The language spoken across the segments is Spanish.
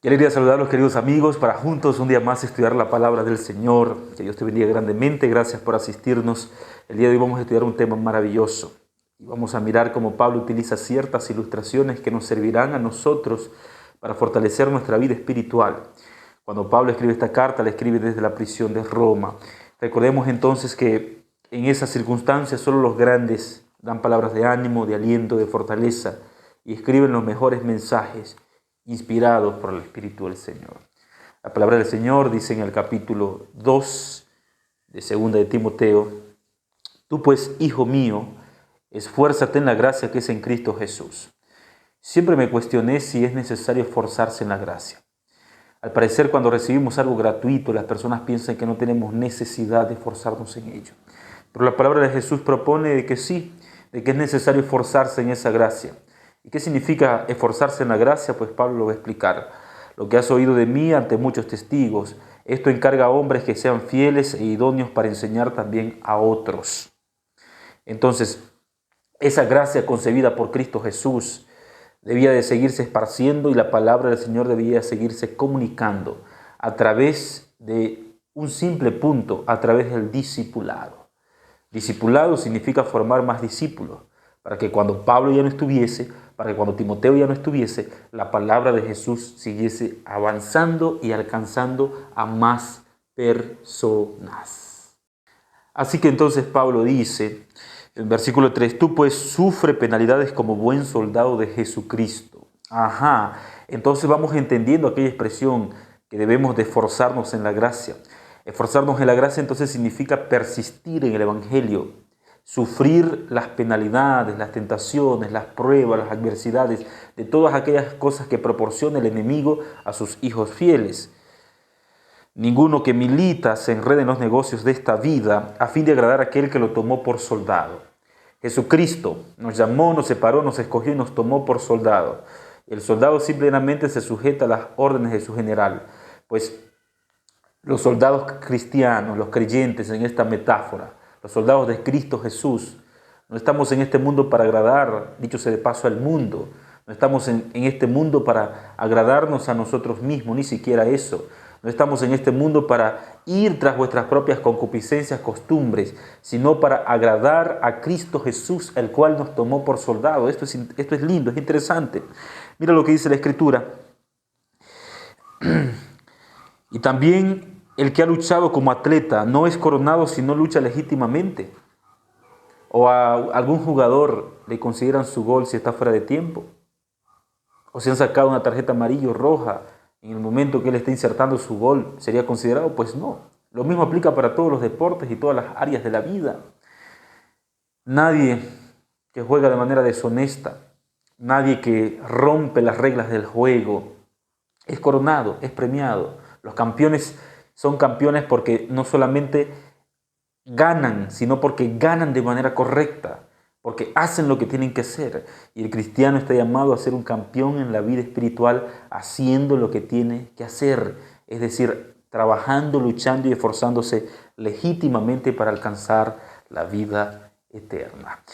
Qué alegría saludarlos, queridos amigos, para juntos un día más estudiar la palabra del Señor. Que Dios te bendiga grandemente. Gracias por asistirnos. El día de hoy vamos a estudiar un tema maravilloso. Y vamos a mirar cómo Pablo utiliza ciertas ilustraciones que nos servirán a nosotros para fortalecer nuestra vida espiritual. Cuando Pablo escribe esta carta, la escribe desde la prisión de Roma. Recordemos entonces que en esas circunstancias solo los grandes dan palabras de ánimo, de aliento, de fortaleza y escriben los mejores mensajes inspirados por el Espíritu del Señor. La palabra del Señor dice en el capítulo 2 de 2 de Timoteo: Tú pues, hijo mío, esfuérzate en la gracia que es en Cristo Jesús. Siempre me cuestioné si es necesario esforzarse en la gracia. Al parecer, cuando recibimos algo gratuito, las personas piensan que no tenemos necesidad de esforzarnos en ello. Pero la palabra de Jesús propone de que sí, de que es necesario esforzarse en esa gracia. ¿Y qué significa esforzarse en la gracia? Pues Pablo lo va a explicar. Lo que has oído de mí ante muchos testigos, esto encarga a hombres que sean fieles e idóneos para enseñar también a otros. Entonces, esa gracia concebida por Cristo Jesús debía de seguirse esparciendo y la palabra del Señor debía seguirse comunicando a través de un simple punto, a través del discipulado. Discipulado significa formar más discípulos, para que cuando Pablo ya no estuviese, para que cuando Timoteo ya no estuviese, la palabra de Jesús siguiese avanzando y alcanzando a más personas. Así que entonces Pablo dice, en versículo 3, tú pues sufre penalidades como buen soldado de Jesucristo. Entonces vamos entendiendo aquella expresión que debemos de esforzarnos en la gracia. Esforzarnos en la gracia entonces significa persistir en el Evangelio, sufrir las penalidades, las tentaciones, las pruebas, las adversidades, de todas aquellas cosas que proporciona el enemigo a sus hijos fieles. Ninguno que milita se enrede en los negocios de esta vida a fin de agradar a aquel que lo tomó por soldado. Jesucristo nos llamó, nos separó, nos escogió y nos tomó por soldado. El soldado simplemente se sujeta a las órdenes de su general, pues los soldados cristianos, los creyentes en esta metáfora, los soldados de Cristo Jesús, no estamos en este mundo para agradar, dicho sea de paso, al mundo. No estamos en este mundo para agradarnos a nosotros mismos, ni siquiera eso. No estamos en este mundo para ir tras vuestras propias concupiscencias, costumbres, sino para agradar a Cristo Jesús, el cual nos tomó por soldado. Esto es lindo, es interesante. Mira lo que dice la Escritura. Y también el que ha luchado como atleta no es coronado si no lucha legítimamente. O a algún jugador le consideran su gol si está fuera de tiempo. O si han sacado una tarjeta amarilla o roja en el momento que él está insertando su gol, ¿sería considerado? Pues no. Lo mismo aplica para todos los deportes y todas las áreas de la vida. Nadie que juega de manera deshonesta, nadie que rompe las reglas del juego, es coronado, es premiado. Los campeones son campeones porque no solamente ganan, sino porque ganan de manera correcta, porque hacen lo que tienen que hacer. Y el cristiano está llamado a ser un campeón en la vida espiritual, haciendo lo que tiene que hacer, es decir, trabajando, luchando y esforzándose legítimamente para alcanzar la vida eterna.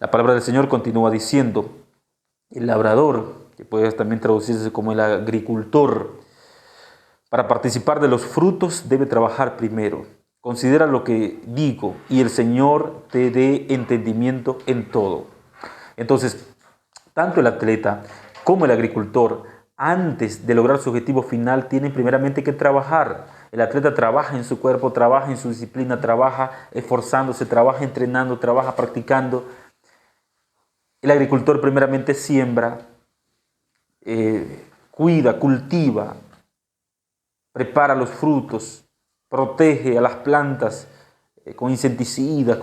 La palabra del Señor continúa diciendo: el labrador, que puede también traducirse como el agricultor, para participar de los frutos debe trabajar primero. Considera lo que digo y el Señor te dé entendimiento en todo. Entonces, tanto el atleta como el agricultor, antes de lograr su objetivo final, tienen primeramente que trabajar. El atleta trabaja en su cuerpo, trabaja en su disciplina, trabaja esforzándose, trabaja entrenando, trabaja practicando. El agricultor primeramente siembra, cuida, cultiva, prepara los frutos, protege a las plantas con insecticidas,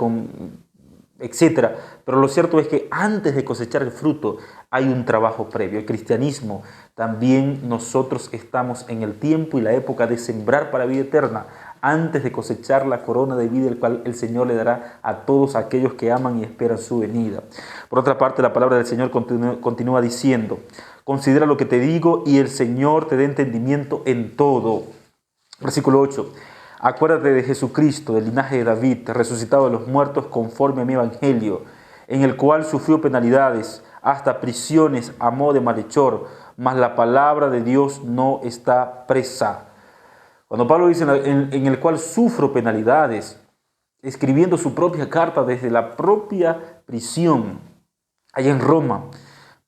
etc. Pero lo cierto es que antes de cosechar el fruto hay un trabajo previo. El cristianismo, también nosotros estamos en el tiempo y la época de sembrar para vida eterna, antes de cosechar la corona de vida, el cual el Señor le dará a todos aquellos que aman y esperan su venida. Por otra parte, la palabra del Señor continúa diciendo: considera lo que te digo y el Señor te dé entendimiento en todo. Versículo 8. Acuérdate de Jesucristo, del linaje de David, resucitado de los muertos conforme a mi evangelio, en el cual sufrió penalidades, hasta prisiones a modo de malhechor, mas la palabra de Dios no está presa. Cuando Pablo dice en el cual sufro penalidades, escribiendo su propia carta desde la propia prisión, allá en Roma,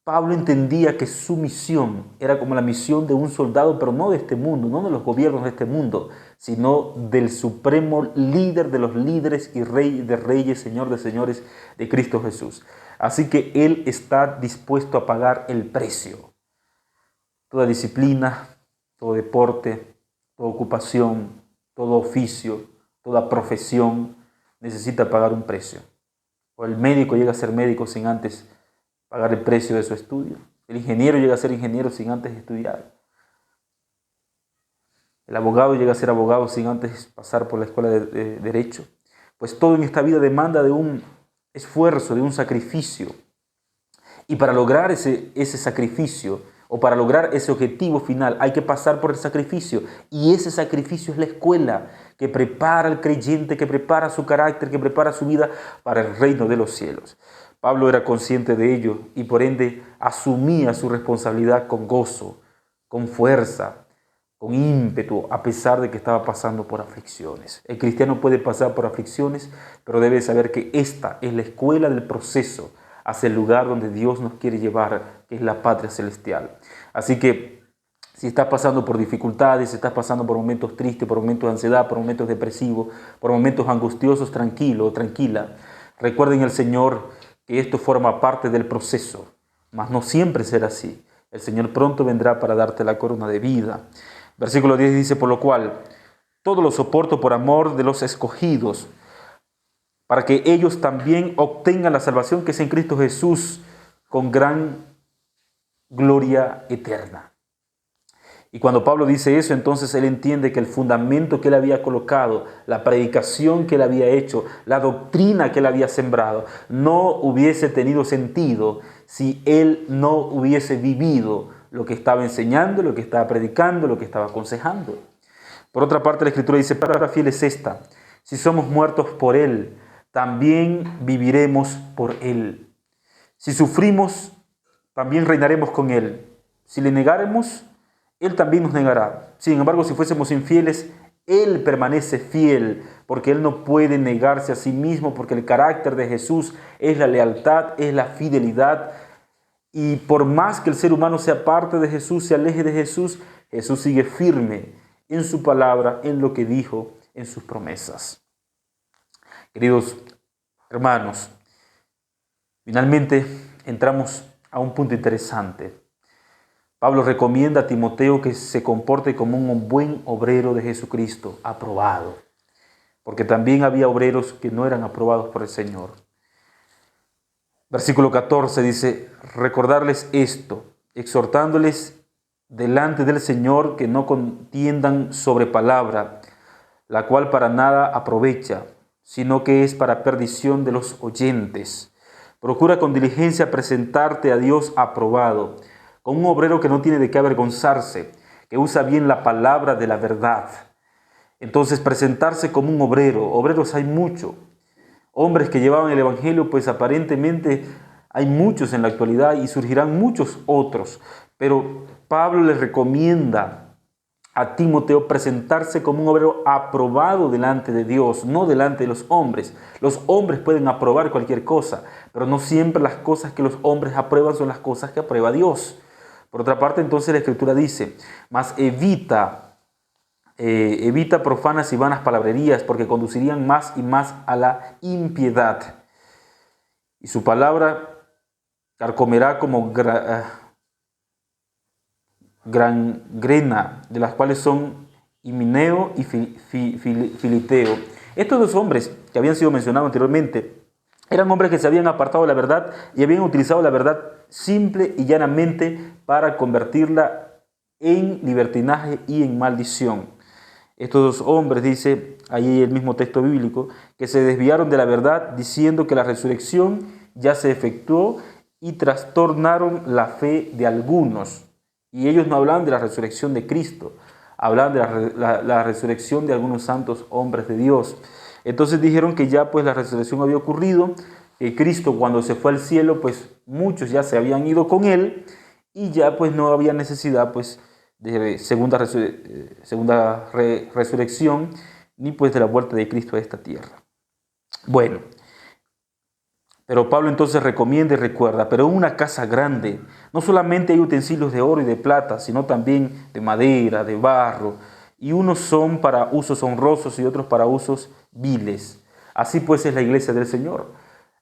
Pablo entendía que su misión era como la misión de un soldado, pero no de este mundo, no de los gobiernos de este mundo, sino del supremo líder de los líderes y rey de reyes, señor de señores, de Cristo Jesús. Así que él está dispuesto a pagar el precio. Toda disciplina, todo deporte, toda ocupación, todo oficio, toda profesión necesita pagar un precio. O el médico llega a ser médico sin antes pagar el precio de su estudio. El ingeniero llega a ser ingeniero sin antes estudiar. El abogado llega a ser abogado sin antes pasar por la escuela de Derecho. Pues todo en esta vida demanda de un esfuerzo, de un sacrificio. Y para lograr ese sacrificio, o para lograr ese objetivo final, hay que pasar por el sacrificio. Y ese sacrificio es la escuela que prepara al creyente, que prepara su carácter, que prepara su vida para el reino de los cielos. Pablo era consciente de ello y por ende asumía su responsabilidad con gozo, con fuerza, con ímpetu, a pesar de que estaba pasando por aflicciones. El cristiano puede pasar por aflicciones, pero debe saber que esta es la escuela del proceso hacia el lugar donde Dios nos quiere llevar, que es la patria celestial. Así que si estás pasando por dificultades, si estás pasando por momentos tristes, por momentos de ansiedad, por momentos depresivos, por momentos angustiosos, tranquilo, tranquila. Recuerden el Señor que esto forma parte del proceso, mas no siempre será así. El Señor pronto vendrá para darte la corona de vida. Versículo 10 dice, por lo cual, todo lo soporto por amor de los escogidos, para que ellos también obtengan la salvación que es en Cristo Jesús, con gran gloria eterna. Y cuando Pablo dice eso, entonces él entiende que el fundamento que él había colocado, la predicación que él había hecho, la doctrina que él había sembrado, no hubiese tenido sentido si él no hubiese vivido lo que estaba enseñando, lo que estaba predicando, lo que estaba aconsejando. Por otra parte, la Escritura dice, palabra fiel es esta: si somos muertos por él, también viviremos por él. Si sufrimos, también reinaremos con él. Si le negáremos, él también nos negará. Sin embargo, si fuésemos infieles, él permanece fiel, porque él no puede negarse a sí mismo, porque el carácter de Jesús es la lealtad, es la fidelidad. Y por más que el ser humano se aparte de Jesús, se aleje de Jesús, Jesús sigue firme en su palabra, en lo que dijo, en sus promesas. Queridos hermanos, finalmente entramos a un punto interesante. Pablo recomienda a Timoteo que se comporte como un buen obrero de Jesucristo, aprobado, porque también había obreros que no eran aprobados por el Señor. Versículo 14 dice, recordarles esto, exhortándoles delante del Señor que no contiendan sobre palabra, la cual para nada aprovecha, sino que es para perdición de los oyentes. Procura con diligencia presentarte a Dios aprobado, con un obrero que no tiene de qué avergonzarse, que usa bien la palabra de la verdad. Entonces, presentarse como un obrero. Obreros hay mucho. Hombres que llevaban el evangelio, pues aparentemente hay muchos en la actualidad y surgirán muchos otros. Pero Pablo les recomienda a Timoteo presentarse como un obrero aprobado delante de Dios, no delante de los hombres. Los hombres pueden aprobar cualquier cosa, pero no siempre las cosas que los hombres aprueban son las cosas que aprueba Dios. Por otra parte, entonces la Escritura dice, mas evita profanas y vanas palabrerías, porque conducirían más y más a la impiedad. Y su palabra carcomerá como gangrena, de las cuales son Himeneo y Filiteo. Estos dos hombres que habían sido mencionados anteriormente eran hombres que se habían apartado de la verdad y habían utilizado la verdad simple y llanamente para convertirla en libertinaje y en maldición. Estos dos hombres, dice ahí el mismo texto bíblico, que se desviaron de la verdad diciendo que la resurrección ya se efectuó y trastornaron la fe de algunos. Y ellos no hablan de la resurrección de Cristo, hablan de la resurrección de algunos santos hombres de Dios. Entonces dijeron que ya pues la resurrección había ocurrido que Cristo cuando se fue al cielo, pues muchos ya se habían ido con él y ya pues no había necesidad pues de resurrección ni pues de la vuelta de Cristo a esta tierra. Bueno, pero Pablo entonces recomienda y recuerda, pero en una casa grande no solamente hay utensilios de oro y de plata, sino también de madera, de barro, y unos son para usos honrosos y otros para usos viles. Así pues es la iglesia del Señor.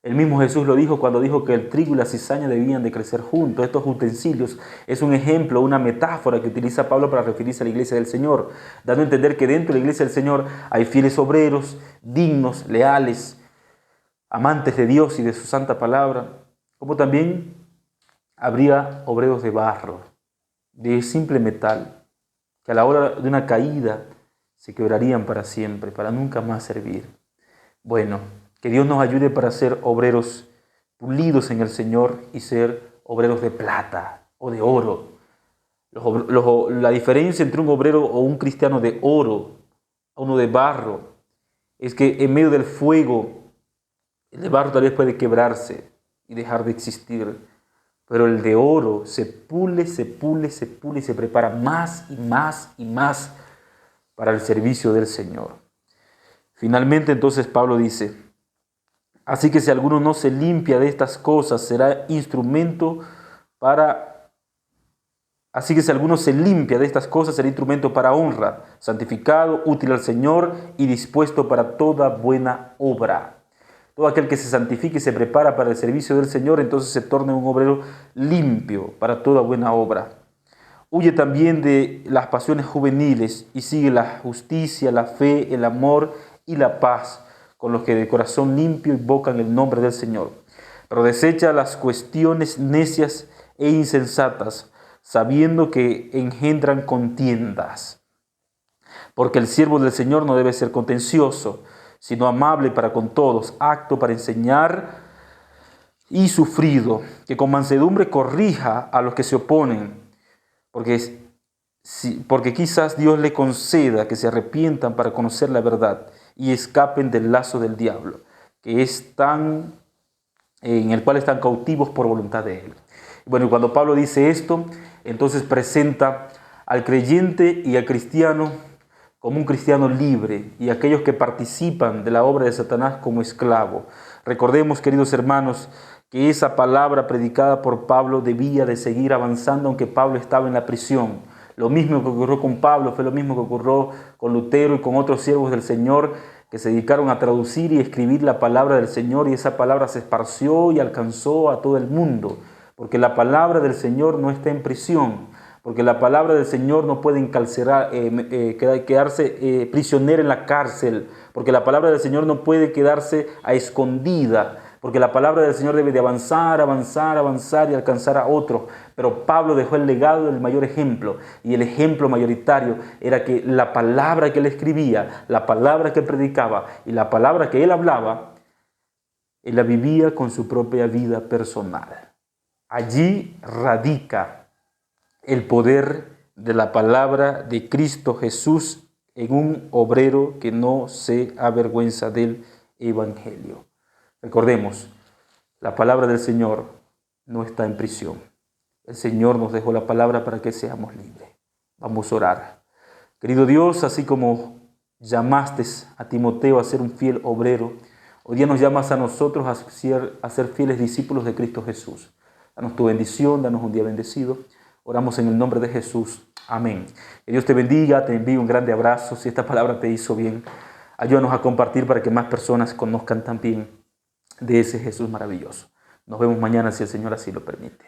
El mismo Jesús lo dijo cuando dijo que el trigo y la cizaña debían de crecer juntos. Estos utensilios es un ejemplo, una metáfora que utiliza Pablo para referirse a la iglesia del Señor, dando a entender que dentro de la iglesia del Señor hay fieles obreros, dignos, leales, amantes de Dios y de su santa palabra, como también habría obreros de barro, de simple metal, que a la hora de una caída se quebrarían para siempre, para nunca más servir. Bueno, que Dios nos ayude para ser obreros pulidos en el Señor y ser obreros de plata o de oro. La diferencia entre un obrero o un cristiano de oro a uno de barro es que en medio del fuego el de barro tal vez puede quebrarse y dejar de existir, pero el de oro se pule, se pule, se pule y se prepara más y más y más para el servicio del Señor. Finalmente entonces Pablo dice, así que si alguno no se limpia de estas cosas, será instrumento para honra, santificado, útil al Señor y dispuesto para toda buena obra. Todo aquel que se santifique y se prepara para el servicio del Señor, entonces se torna un obrero limpio para toda buena obra. Huye también de las pasiones juveniles y sigue la justicia, la fe, el amor y la paz, con los que de corazón limpio invocan el nombre del Señor. Pero desecha las cuestiones necias e insensatas, sabiendo que engendran contiendas. Porque el siervo del Señor no debe ser contencioso, sino amable para con todos, apto para enseñar y sufrido, que con mansedumbre corrija a los que se oponen, porque quizás Dios le conceda que se arrepientan para conocer la verdad y escapen del lazo del diablo, en el cual están cautivos por voluntad de él. Bueno, y cuando Pablo dice esto, entonces presenta al creyente y al cristiano como un cristiano libre y aquellos que participan de la obra de Satanás como esclavo. Recordemos, queridos hermanos, que esa palabra predicada por Pablo debía de seguir avanzando aunque Pablo estaba en la prisión. Lo mismo que ocurrió con Pablo fue lo mismo que ocurrió con Lutero y con otros siervos del Señor que se dedicaron a traducir y escribir la palabra del Señor, y esa palabra se esparció y alcanzó a todo el mundo, porque la palabra del Señor no está en prisión, porque la palabra del Señor no puede quedarse prisionera en la cárcel, porque la palabra del Señor no puede quedarse a escondida, porque la palabra del Señor debe de avanzar, avanzar, avanzar y alcanzar a otros. Pero Pablo dejó el legado del mayor ejemplo, y el ejemplo mayoritario era que la palabra que él escribía, la palabra que él predicaba y la palabra que él hablaba, él la vivía con su propia vida personal. Allí radica el poder de la palabra de Cristo Jesús en un obrero que no se avergüenza del evangelio. Recordemos, la palabra del Señor no está en prisión. El Señor nos dejó la palabra para que seamos libres. Vamos a orar. Querido Dios, así como llamaste a Timoteo a ser un fiel obrero, hoy día nos llamas a nosotros a ser fieles discípulos de Cristo Jesús. Danos tu bendición, danos un día bendecido. Oramos en el nombre de Jesús. Amén. Que Dios te bendiga, te envío un grande abrazo. Si esta palabra te hizo bien, ayúdanos a compartir para que más personas conozcan también de ese Jesús maravilloso. Nos vemos mañana si el Señor así lo permite.